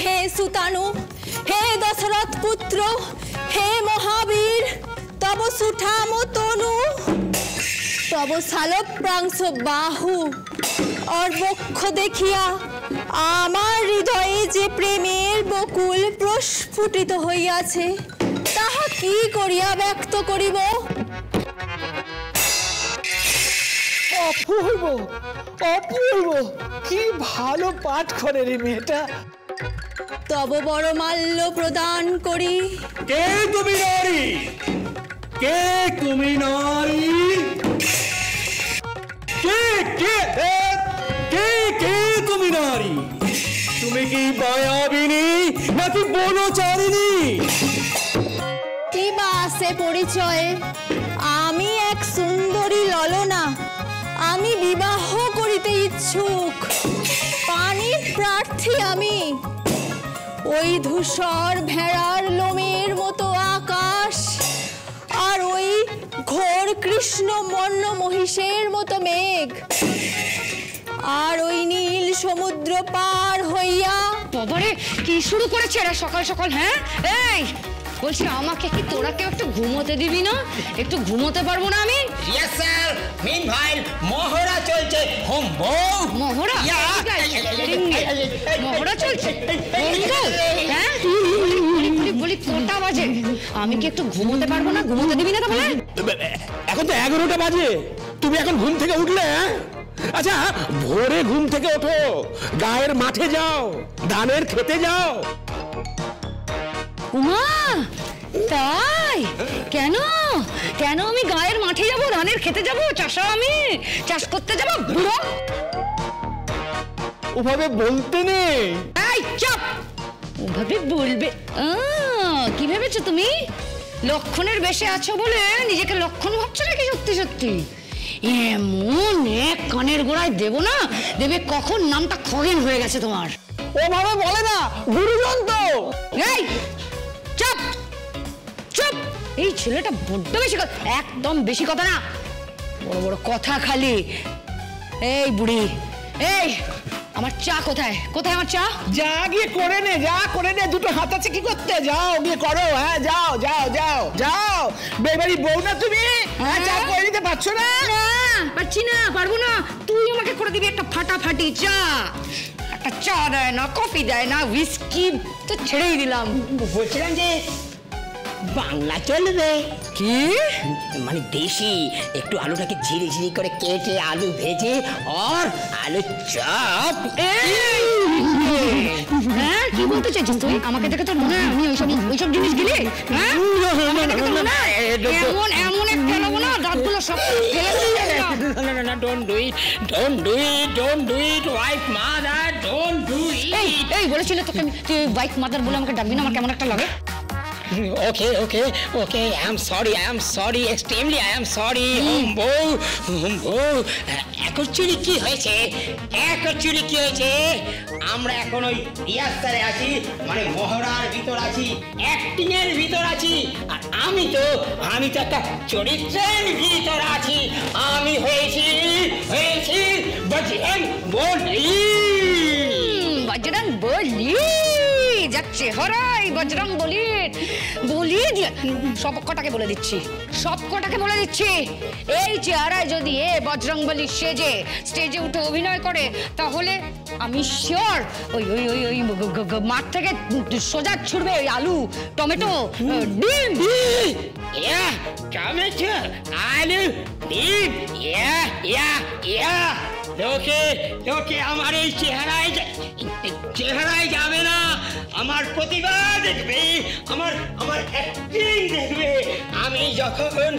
হে সুতাनु হে দশরথ পুত্র হে মহাবীর তব সুঠাম তনু তব শালপ্রাংশ বাহু और বক্ষ দেখিয়া আমার হৃদয়ে যে প্রেমের বকুল প্রস্ফুটিত হইয়াছে তাহা কি করিয়া ব্যক্ত করিব। অপূর্ব অপূর্ব, কি ভালো পাঠ করে রে মেয়েটা। তব বড় মাল্য প্রদান করি। কে তুমি নারী? কে তুমি নারী? কে কে কে কে তুমি নারী? তুমি কি মায়াবিনী নাকি বনচারিণী? কি বা আছে পরিচয়? আমি এক সুন্দরী ললনা, আমি বিবাহ করিতে ইচ্ছুক, পানি প্রার্থী আমি। ওই ধূসর ভেড়ার লোমের মতো আকাশ আর ওই ঘোর কৃষ্ণ বর্ণ মহিষের মতো মেঘ আর ওই নীল সমুদ্র পার হইয়া। বাবারে কি শুরু করেছে এরা সকাল সকাল? হ্যাঁ এই বলছি আমাকে কি তোরা কেউ একটু ঘুমোতে দিবি না? একটু ঘুমোতে পারবো না আমি? ইয়েস স্যার, মিনভাইল মহড়া চলছে। হোম বউ মহড়া? মহড়া চলছে? হ্যাঁ বলি কটা বাজে? আমি কি একটু ঘুমোতে পারবো না? ঘুমোতে দিবি না তাহলে? এখন তো 11টা বাজে, তুমি এখন ঘুম থেকে উঠলে? আচ্ছা ভোরে ঘুম থেকে ওঠো, গায়ের মাঠে যাও, ধানের খেতে যাও। উমা তাই? কেন কেন আমি গায়ের মাঠে যাব, ধানের খেতে যাব, চাষা আমি চাষ করতে যাব? বুড়ো ওভাবে বলতে নেই। এই চুপ! ওভাবে বলবে? কি ভেবেছো তুমি? লক্ষণের বেশে আছো বলে নিজেকে লক্ষণ ভাবছো নাকি? সত্যি সত্যি এমন এক কানের গোড়ায় দেব না, দেবে কখন নামটা খগেন হয়ে গেছে তোমার। ওভাবে বলে না, গুরুজন তো। এই চুপ চুপ! এই ছেলেটা বড্ড বেশি কথা, একদম বেশি কথা না, বড় বড় কথা খালি। এই বুড়ি, এই আমার চা কোথায়? কোথায় আমার চা? যা গিয়ে করে নে, যা করে নে, দুটো হাত আছে কি করতে? যাও গিয়ে করো। হ্যাঁ যাও যাও যাও যাও, বেবারি বউ না তুমি? হ্যাঁ চা করে নিতে পারছো না? না পারছি না, পারবো না। তুই আমাকে করে দিবি একটা ফাটাফাটি চা। একটা চা দেয় না, কফি দেয় না, হুইস্কি তো ছেড়েই দিলাম। বলছিলাম যে বাংলা চলবে কি? মানে দেশি, একটু আলুটাকে ঝিরি ঝিরি করে কেটে আলু ভেজে আর আলু চপ। হ্যাঁ কি বলতে চাইছিস তুই? আমাকে দেখে তোর মনে হয় আমি ওইসব জিনিস গিলি? হ্যাঁ এমন এমন একটা নেবো না, দাঁতগুলো সব ফেলে। Don't do it, don't do it, don't do it, wife mother, don't do it. এই বলেছিল তোকে তুই ওয়াইফ মাদার বলে আমাকে ডাকবি না? আমার কেমন একটা লাগে। Okay, okay, okay. I am sorry, extremely I am sorry. Actually কি হয়েছে? আমরা এখন ওই রিহার্সালে আছি, মানে মহড়ার ভিতর আছি, অ্যাক্টিং এর ভিতর আছি, আর আমি তো একটা চরিত্রের ভিতর আছি। আমি হয়েছি বজরং বলি। বজরং বলি যা চেহারাই বজরং বলি সব কটাকে বলে দিচ্ছি, এই চেহারায় যদি এ বজরং বলি সেজে স্টেজে উঠে অভিনয় করে তাহলে আমি শিওর ওই ওই ওই ওই মাঠ থেকে সোজা ছুড়বে ওই আলু, টমেটো, ডিম। টমেটো, আলু, ডিম, লোকে আমার এই চেহারায় যাবে না, আমার প্রতিভা দেখবে, আমার অ্যাক্টিং দেখবে। আমি যখন